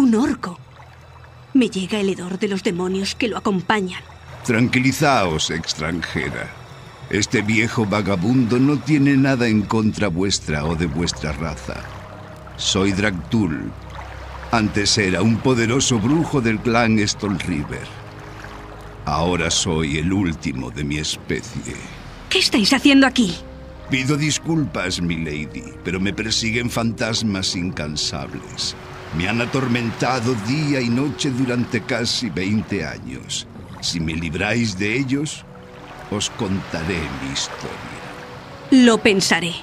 Un orco. Me llega el hedor de los demonios que lo acompañan. Tranquilizaos, extranjera. Este viejo vagabundo no tiene nada en contra vuestra o de vuestra raza. Soy Dragtul. Antes era un poderoso brujo del clan Stolriver. Ahora soy el último de mi especie. ¿Qué estáis haciendo aquí? Pido disculpas, milady, pero me persiguen fantasmas incansables. Me han atormentado día y noche durante casi 20 años. Si me libráis de ellos, os contaré mi historia. Lo pensaré.